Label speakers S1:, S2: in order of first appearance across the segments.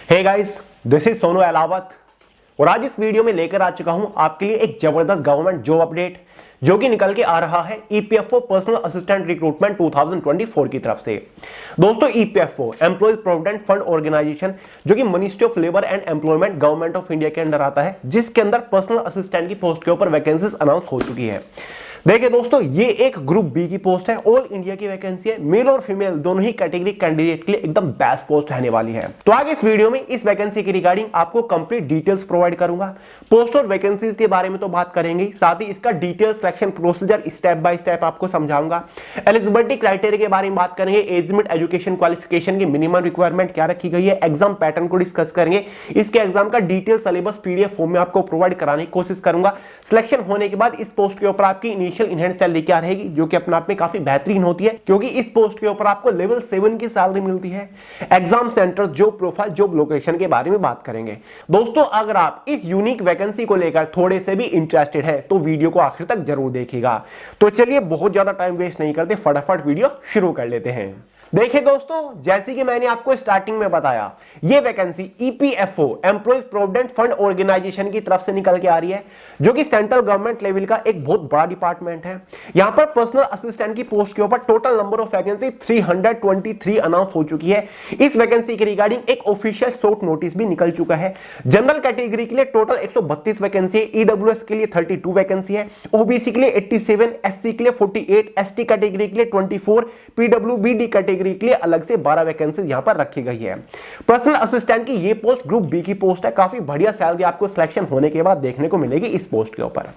S1: Hey guys, this is Sonu Ahlawat और आज इस वीडियो में लेकर आ चुका हूं आपके लिए एक जबरदस्त गवर्नमेंट जॉब अपडेट जो कि निकल के आ रहा है ईपीएफओ पर्सनल असिस्टेंट रिक्रूटमेंट 2024 की तरफ से। दोस्तों, EPFO employees provident fund organisation जो कि ministry of labour and employment government of India के अंडर आता है, जिसके अंदर पर्सनल असिस्टेंट की पोस्ट के ऊपर वैकेंसीज अनाउंस हो चुकी है। देखिए दोस्तों, ये एक ग्रुप बी की पोस्ट है, ऑल इंडिया की वैकेंसी है, मेल और फीमेल दोनों ही कैटेगरी कैंडिडेट के लिए एकदम बेस्ट पोस्ट रहने वाली है। तो आगे इस वीडियो में इस वैकेंसी की रिगार्डिंग आपको कंप्लीट डिटेल्स प्रोवाइड करूंगा। पोस्ट और वैकेंसीज के बारे में तो बात करेंगे, साथ ही इसका detail selection procedure step by step आपको समझाऊंगा। एलिजिबिलिटी क्राइटेरिया के बारे में बात करेंगे, एज लिमिट, एजुकेशन क्वालिफिकेशन की मिनिमम रिक्वायरमेंट क्या रखी गई है, एग्जाम पैटर्न को डिस्कस करेंगे, इसके एग्जाम का डिटेल सिलेबस पीडीएफ फॉर्म में आपको प्रोवाइड कराने की कोशिश करूंगा। सिलेक्शन होने के बाद इस पोस्ट के ऊपर आपकी इनिशियल इनहैंड सैलरी क्या रहेगी, जो कि अपने आप में काफी बेहतरीन होती है, क्योंकि इस पोस्ट के ऊपर आपको लेवल 7 की सैलरी मिलती है। Exam centres, job profile, job location के बारे में बात करेंगे। दोस्तों, अगर आप इस यूनिक वैकेंसी को लेकर थोड़े से भी इंटरेस्टेड हैं तो वीडियो को आखिर तक जरूर देखिएगा। तो चलिए, बहुत ज्यादा टाइम वेस्ट नहीं करते, फटाफट वीडियो शुरू कर लेते हैं। देखिए दोस्तों, जैसे कि मैंने आपको स्टार्टिंग में बताया, ये vacancy EPFO employees provident fund organisation की तरफ से निकल के आ रही है, जो कि सेंट्रल गवर्नमेंट लेवल का एक बहुत बड़ा डिपार्टमेंट है। यहां पर पर्सनल असिस्टेंट की पोस्ट के ऊपर total number of vacancy 323 announce हो चुकी है। इस वैकेंसी के रिगार्डिंग एक ऑफिशियल शॉर्ट नोटिस भी निकल चुका है। जनरल कैटेगरी के लिए टोटल 132 वैकेंसी है, ईडब्ल्यूएस के लिए 32 वैकेंसी है, ओबीसी के लिए 87, एससी के लिए 48, एसटी कैटेगरी के लिए 24, पीडब्ल्यूबीडी कैटेगरी के लिए अलग से 12 वैकेंसी यहां पर रखी गई है। पर्सनल असिस्टेंट की ये पोस्ट ग्रुप बी की पोस्ट है। काफी बढ़िया सैलरी आपको सिलेक्शन होने के बाद देखने को मिलेगी इस पोस्ट के ऊपर।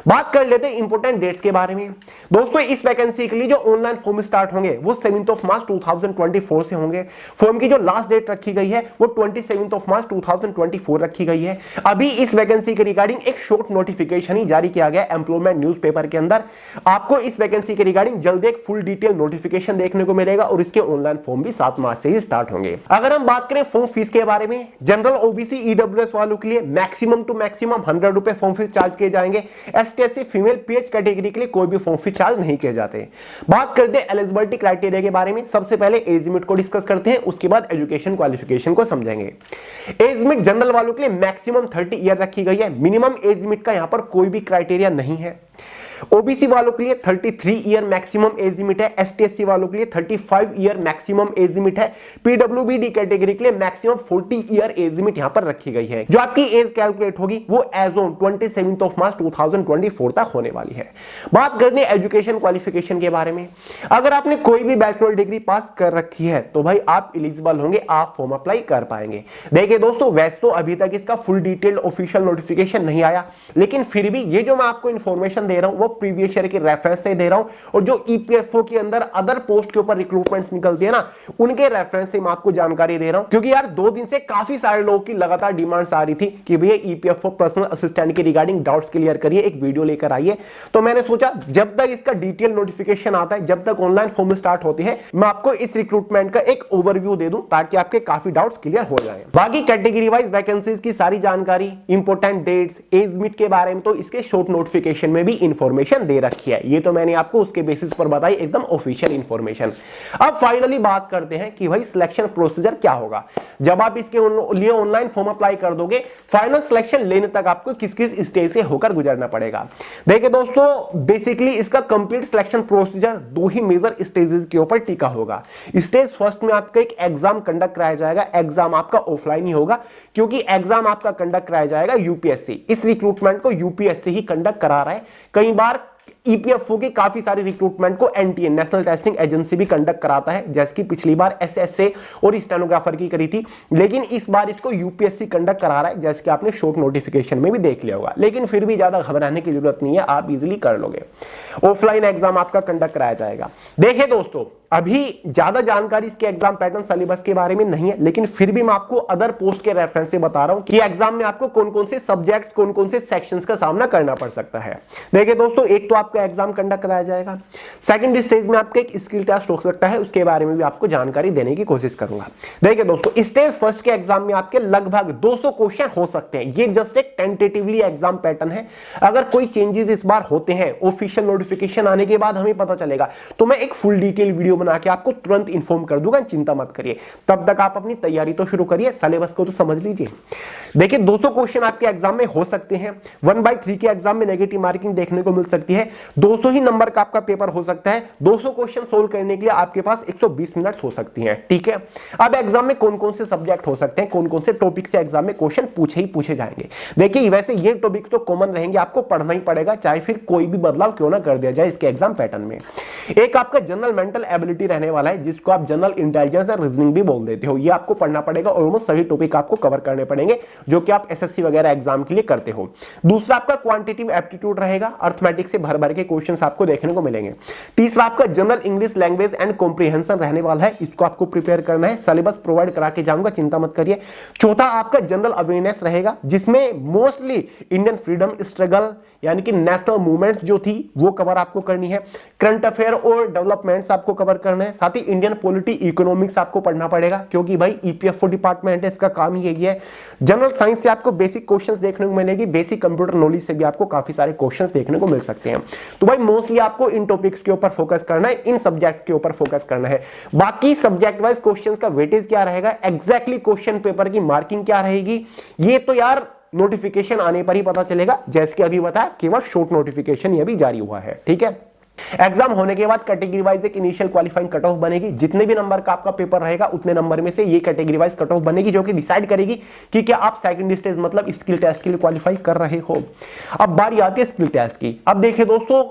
S1: बात कर लेते हैं इंपोर्टेंट डेट्स के बारे में। दोस्तों, इस वैकेंसी के लिए जो ऑनलाइन फॉर्म स्टार्ट होंगे वो 7 मार्च 2024 से होंगे। फॉर्म की जो लास्ट डेट रखी गई है वो 27 मार्च 2024 रखी गई है। अभी इस वैकेंसी के रिगार्डिंग एक शॉर्ट नोटिफिकेशन ही जारी किया गया एम्प्लॉयमेंट न्यूज़पेपर के अंदर। आपको इस वैकेंसी के रिगार्डिंग जल्द एक फुल डिटेल नोटिफिकेशन देखने को मिलेगा और इसके ऑनलाइन फॉर्म भी 7 मार्च से ही स्टार्ट होंगे। अगर हम बात करें फॉर्म फीस के बारे में, जनरल, ओबीसी, ईडब्ल्यूएस वालों के लिए मैक्सिमम टू मैक्सिमम 100 रुपए फॉर्म फीस चार्ज किए जाएंगे। एसटी, फीमेल, पीएच कैटेगरी के लिए कोई भी फॉर्म फीस चार्ज नहीं किए जाते। बात करते हैं एलिजिबिलिटी क्राइटेरिया के बारे में। सबसे पहले एज लिमिट को डिस्कस करते हैं, उसके बाद एजुकेशन क्वालिफिकेशन को समझेंगे। एज लिमिट जनरल वालों के लिए मैक्सिमम 30 ईयर रखी गई है। मिनिमम एज लिमिट का यहां पर कोई भी क्राइटेरिया नहीं है। ओबीसी वालों के लिए 33 ईयर मैक्सिमम एज लिमिट है। एसटी वालों के लिए 35 ईयर मैक्सिमम एज लिमिट है। पीडब्ल्यूबीडी कैटेगरी के लिए मैक्सिमम 40 ईयर एज लिमिट यहां पर रखी गई है। जो आपकी एज कैलकुलेट होगी वो एज ऑन 27 मार्च 2024 तक होने वाली है। बात करते हैं एजुकेशन क्वालिफिकेशन के बारे में। अगर आपने कोई भी बैचलर डिग्री पास कर रखी है तो भाई आप एलिजिबल होंगे, आप फॉर्म अप्लाई कर पाएंगे। देखिए दोस्तों, वैसे तो अभी तक इसका फुल डिटेल्ड ऑफिशियल नोटिफिकेशन नहीं आया, लेकिन फिर भी ये जो मैं आपको इंफॉर्मेशन दे रहा हूं वो प्रीवियस ईयर के रेफरेंस से दे रहा हूं, और जो ईपीएफओ के अंदर अदर पोस्ट के ऊपर रिक्रूटमेंट्स निकलती है ना, उनके रेफरेंस से मैं आपको जानकारी दे रहा हूं। क्योंकि यार 2 दिन से काफी सारे लोगों की लगातार डिमांड्स आ रही थी कि भैया ईपीएफओ पर्सनल असिस्टेंट के रिगार्डिंग डाउट्स क्लियर करिए, एक वीडियो लेकर आइए। तो मैंने सोचा जब तक इसका डिटेल नोटिफिकेशन आता है, जब तक ऑनलाइन फॉर्म स्टार्ट होती है, मैं आपको इस रिक्रूटमेंट का एक ओवरव्यू दे दूं ताकि आपके काफी डाउट्स क्लियर हो जाए। बाकी कैटेगरी वाइज वैकेंसीज की सारी जानकारी, इंपोर्टेंट डेट्स, एज लिमिट के बारे में तो इसके शॉर्ट नोटिफिकेशन में भी इंफॉर्मेशन दे रखी है। ये तो मैंने आपको उसके बेसिस पर बताई, एकदम ऑफिशियल इंफॉर्मेशन। अब फाइनली बात करते हैं कि भाई सिलेक्शन प्रोसीजर क्या होगा जब आप इसके लिए ऑनलाइन फॉर्म अप्लाई कर दोगे। फाइनल सिलेक्शन लेने तक आपको किस किस स्टेज से होकर गुजरना पड़ेगा। देखिए दोस्तों, बेसिकली इसका कंप्लीट सिलेक्शन प्रोसीजर 2 ही मेजर स्टेजेस के ऊपर टिका होगा। स्टेज फर्स्ट में आपका एक एग्जाम कंडक्ट कराया जाएगा। एग्जाम आपका ऑफलाइन ही होगा, क्योंकि एग्जाम आपका कंडक्ट कराया जाएगा यूपीएससी। इस रिक्रूटमेंट को यूपीएससी ही कंडक्ट करा रहा है। कई बार ईपीएफओ की काफी सारी रिक्रूटमेंट को एनटीए, नेशनल टेस्टिंग एजेंसी भी कंडक्ट कराता है, जैसे कि पिछली बार एसएसए और स्टेनोग्राफर की करी थी, लेकिन इस बार इसको यूपीएससी कंडक्ट करा रहा है, जैसे कि आपने शॉर्ट नोटिफिकेशन में भी देख लिया होगा। लेकिन फिर भी ज्यादा घबराने की जरूरत नहीं है, आप इजीली कर लोगे। ऑफलाइन एग्जाम आपका कंडक्ट कराया जाएगा। देखिए दोस्तों, अभी ज्यादा जानकारी इसके एग्जाम पैटर्न सिलेबस के बारे में नहीं है, लेकिन फिर भी मैं आपको अदर पोस्ट के रेफरेंस से बता रहा हूं कि एग्जाम में आपको कौन कौन से सब्जेक्ट्स, कौन कौन से सेक्शंस का सामना करना पड़ सकता है। देखिए दोस्तों, एक तो आपका आपका एग्जाम कंडक्ट कराया जाएगा। सेकंड स्टेज में आपका एक स्किल टेस्ट हो सकता है, उसके बारे में भी आपको जानकारी देने की कोशिश करूंगा। देखिए दोस्तों, स्टेज फर्स्ट के एग्जाम में आपके लगभग 200 क्वेश्चन हो सकते हैं। ये जस्ट एक टेंटेटिवली एग्जाम पैटर्न है। अगर कोई चेंजेस इस बार होते हैं, ऑफिशियल नोटिफिकेशन आने के बाद हमें पता चलेगा, तो मैं एक फुल डिटेल वीडियो बना के आपको तुरंत इन्फॉर्म कर दूंगा, चिंता मत करिए। तब तक आप अपनी तैयारी तो शुरू करिए, सिलेबस को तो समझ लीजिए। देखिए 200 क्वेश्चन आपके एग्जाम में हो सकते हैं। 1/3 के एग्जाम में नेगेटिव मार्किंग देखने को मिल सकती है। 200 ही नंबर का आपका पेपर हो सकता है। 200 क्वेश्चन सोल्व करने के लिए आपके पास 120 मिनट्स हो सकती हैं, ठीक है। अब एग्जाम में कौन कौन से सब्जेक्ट हो सकते हैं, कौन कौन से टॉपिक से एग्जाम में क्वेश्चन पूछे जाएंगे। देखिए वैसे ये टॉपिक तो कॉमन रहेंगे, आपको पढ़ना ही पड़ेगा, चाहे फिर कोई भी बदलाव क्यों ना कर दिया जाए इसके एग्जाम पैटर्न में। एक आपका जनरल मेंटल एबिलिटी रहने वाला है, जिसको आप जनरल इंटेलिजेंस और रीजनिंग भी बोल देते हो। ये आपको पढ़ना पड़ेगा, ऑलमोस्ट सभी टॉपिक आपको कवर करने पड़ेंगे जो कि आप एसएससी वगैरह एग्जाम के लिए करते हो। दूसरा आपका क्वांटिटेटिव एप्टीट्यूड रहेगा, अर्थमेटिक से भर भर के क्वेश्चंस आपको देखने को मिलेंगे। तीसरा आपका general English language and comprehension रहने वाला है, इसको आपको प्रिपेयर करना है, सिलेबस प्रोवाइड करा के जाऊंगा, चिंता मत करिए। चौथा आपका जनरल अवेयरनेस रहेगा, जिसमें मोस्टली इंडियन फ्रीडम स्ट्रगल यानी कि नेशनल मूवमेंट्स जो थी वो कवर आपको करनी है। करंट अफेयर और डेवलपमेंट्स आपको कवर करना है। साथ ही इंडियन पॉलिटी इकोनॉमिक्स आपको पढ़ना पड़ेगा, क्योंकि भाई ईपीएफओ डिपार्टमेंट है, इसका काम ही यही है। जनरल साइंस से आपको बेसिक क्वेश्चंस देखने को मिलेगी, बेसिक कंप्यूटर नॉलेज से भी आपको काफी सारे क्वेश्चंस देखने को मिल सकते हैं। तो भाई मोस्टली आपको इन टॉपिक्स के ऊपर फोकस करना है, इन सब्जेक्ट के ऊपर फोकस करना है। बाकी सब्जेक्ट वाइज क्वेश्चंस का वेटेज क्या रहेगा, एग्जैक्टली क्वेश्चन पेपर की मार्किंग क्या रहेगी, ये तो यार नोटिफिकेशन आने पर ही पता चलेगा। जैसे कि अभी बताया, केवल शॉर्ट नोटिफिकेशन ये भी जारी हुआ है, ठीक है। एग्जाम होने के बाद कैटेगरी वाइज एक इनिशियल क्वालिफाइंग कट ऑफ बनेगी। जितने भी नंबर का आपका पेपर रहेगा, उतने नंबर में से ये कैटेगरी वाइज कट ऑफ बनेगी, जो कि डिसाइड करेगी कि क्या आप सेकंड स्टेज मतलब स्किल टेस्ट के लिए क्वालिफाई कर रहे हो। अब बारी आती है स्किल टेस्ट की। अब देखिए दोस्तों,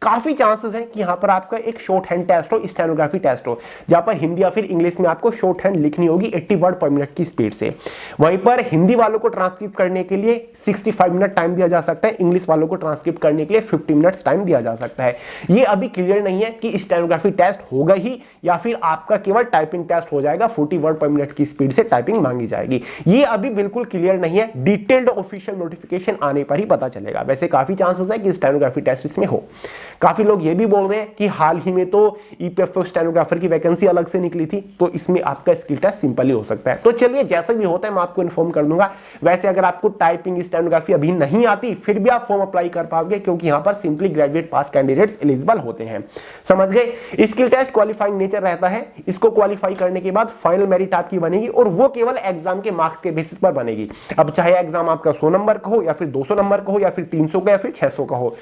S1: काफी चांसेस हैं कि यहां पर आपका एक शॉर्ट हैंड टेस्ट हो, स्टेनोग्राफी टेस्ट हो, जहां पर हिंदी या फिर इंग्लिश में आपको शॉर्ट हैंड लिखनी होगी 80 वर्ड पर मिनट की स्पीड से। वहीं पर हिंदी वालों को ट्रांसक्रिप्ट करने के लिए 65 मिनट टाइम दिया जा सकता है, इंग्लिश वालों को ट्रांसक्रिप्ट करने के लिए 50 मिनट्स टाइम दिया जा सकता है। ये अभी क्लियर नहीं है कि स्टेनोग्राफी टेस्ट होगा ही या फिर आपका केवल टाइपिंग टेस्ट हो जाएगा, 40 वर्ड पर मिनट की स्पीड से टाइपिंग मांगी जाएगी। ये अभी बिल्कुल क्लियर नहीं है, डिटेल्ड ऑफिशियल नोटिफिकेशन आने पर ही पता चलेगा। वैसे काफी चांसेस है कि स्टेनोग्राफी टेस्ट इसमें हो। काफी लोग ये भी बोल रहे हैं कि हाल ही में तो ईपीएफओ स्टेनोग्राफर की वैकेंसी अलग से निकली थी, तो इसमें आपका स्किल टेस्ट सिंपल ही हो सकता है। तो चलिए, जैसा भी होता है मैं आपको इन्फॉर्म कर दूंगा। वैसे अगर आपको टाइपिंग स्टेनोग्राफी अभी नहीं आती, फिर भी आप फॉर्म अप्लाई कर पाओगे, क्योंकि यहां पर सिंपली ग्रेजुएट पास कैंडिडेट्स एलिजिबल होते हैं। समझ गए। स्किल टेस्ट क्वालिफाइंग नेचर रहता है। इसको क्वालिफाई करने के बाद फाइनल मेरिट आपकी बनेगी, और वो केवल एग्जाम के मार्क्स के बेसिस पर बनेगी। अब चाहे एग्जाम आपका 100 नंबर का हो, या फिर 200 नंबर का हो, या फिर 300 का, या फिर 600 का हो,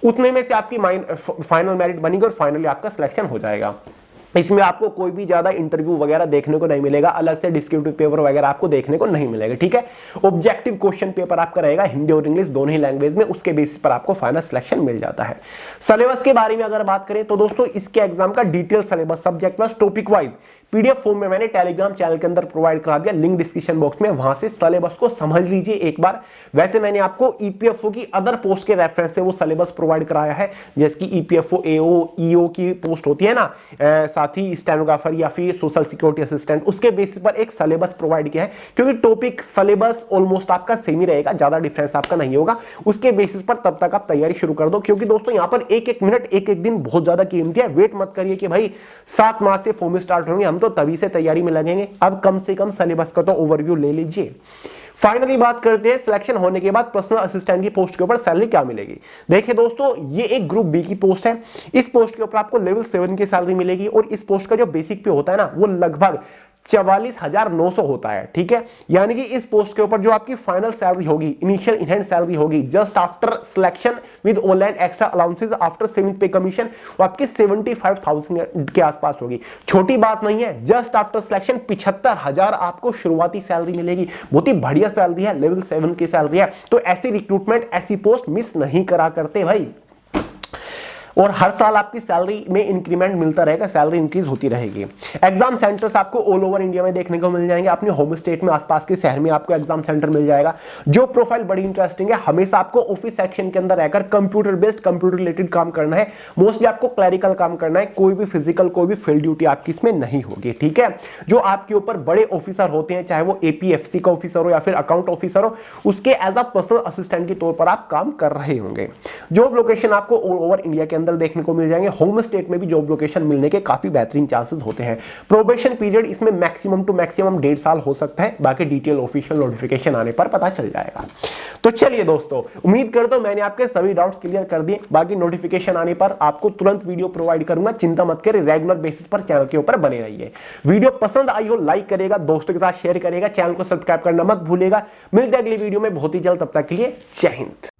S1: उतने में से आपकी फाइनल मेरिट बनेगी और फाइनली आपका सिलेक्शन हो जाएगा। इसमें आपको कोई भी ज्यादा इंटरव्यू वगैरह देखने को नहीं मिलेगा, अलग से डिस्क्रिप्टिव पेपर वगैरह आपको देखने को नहीं मिलेगा, ठीक है। ऑब्जेक्टिव क्वेश्चन पेपर आपका रहेगा हिंदी और इंग्लिश दोनों ही लैंग्वेज में, उसके बेसिस पर आपको फाइनल सिलेक्शन मिल जाता है। सिलेबस के बारे में अगर बात करें तो दोस्तों, इसके एग्जाम का detail syllabus subject wise topic wise PDF form में मैंने टेलीग्राम चैनल के अंदर प्रोवाइड करा दिया, लिंक डिस्क्रिप्शन बॉक्स में, वहां से सिलेबस को समझ लीजिए एक बार। वैसे मैंने आपको ईपीएफओ की अदर पोस्ट के रेफरेंस से वो सिलेबस प्रोवाइड कराया है, जैसे कि ईपीएफओ एओ ईओ की पोस्ट होती है ना, साथ ही स्टेनोग्राफर या फिर सोशल सिक्योरिटी असिस्टेंट, उसके बेसिस पर एक सिलेबस प्रोवाइड किया है, क्योंकि टॉपिक सिलेबस ऑलमोस्ट आपका सेम ही रहेगा, ज्यादा डिफरेंस आपका नहीं होगा। उसके बेसिस पर तब तक आप तैयारी शुरू कर दो, क्योंकि दोस्तों यहाँ पर एक एक मिनट एक एक दिन बहुत ज्यादा कीमती है। वेट मत करिए कि भाई 7 मार्च से फॉर्म स्टार्ट होंगे, हम तो तभी से तैयारी में लगेंगे। अब कम से कम सिलेबस का तो ओवरव्यू ले लीजिए। फाइनली बात करते हैं सिलेक्शन होने के बाद पर्सनल असिस्टेंट की पोस्ट के ऊपर सैलरी क्या मिलेगी। देखिए दोस्तों, ये एक ग्रुप बी की पोस्ट है। इस पोस्ट के ऊपर आपको लेवल 7 की सैलरी मिलेगी, और इस पोस्ट का जो बेसिक पे होता है ना, वो लगभग 44,900 होता है, ठीक है। यानी कि इस पोस्ट के ऊपर जो आपकी फाइनल सैलरी होगी, इनिशियल इन हैंड सैलरी होगी, just after selection with online extra allowances after 7th पे कमीशन, वो आपकी 75,000 के आसपास होगी। छोटी बात नहीं है, जस्ट आफ्टर सिलेक्शन 75,000 आपको शुरुआती सैलरी मिलेगी। बहुत ही बढ़िया सैलरी है, लेवल 7 की सैलरी है। तो ऐसी रिक्रूटमेंट, ऐसी पोस्ट मिस नहीं करा करते भाई। और हर साल आपकी सैलरी में इंक्रीमेंट मिलता रहेगा, सैलरी इंक्रीज होती रहेगी। एग्जाम सेंटर्स आपको ऑल ओवर इंडिया में देखने को मिल जाएंगे, अपने होम स्टेट में आसपास के शहर में आपको एग्जाम सेंटर मिल जाएगा। जो प्रोफाइल बड़ी इंटरेस्टिंग है, हमेशा आपको ऑफिस सेक्शन के अंदर रहकर कंप्यूटर बेस्ड, कंप्यूटर रिलेटेड काम करना है, मोस्टली आपको क्लरिकल काम करना है, कोई भी फिजिकल कोई भी फील्ड ड्यूटी आपकी इसमें नहीं होगी, ठीक है। जो आपके ऊपर बड़े ऑफिसर होते हैं, चाहे वो एपीएफसी का ऑफिसर हो या फिर अकाउंट ऑफिसर हो, उसके एज अ पर्सनल असिस्टेंट के तौर पर आप काम कर रहे होंगे। जॉब लोकेशन आपको ऑल ओवर इंडिया के अंदर देखने को मिल जाएंगे, होम स्टेट में भी जॉब लोकेशन मिलने के काफी बेहतरीन चांसेस होते हैं। प्रोबेशन पीरियड इसमें मैक्सिमम टू मैक्सिमम 1.5 साल हो सकता है, बाकी डिटेल ऑफिशियल नोटिफिकेशन आने पर पता चल जाएगा। तो चलिए दोस्तों, उम्मीद करता हूं मैंने आपके सभी डाउट्स क्लियर कर दिए। बाकी नोटिफिकेशन आने पर आपको तुरंत वीडियो प्रोवाइड करूंगा, चिंता मत करें, रेगुलर बेसिस पर चैनल के ऊपर बने रहिए। वीडियो पसंद आई हो लाइक करेगा, दोस्तों के साथ शेयर करेगा, चैनल को सब्सक्राइब करना मत भूलेगा। मिलते हैं अगली वीडियो में बहुत ही जल्द, तब तक के लिए जय हिंद।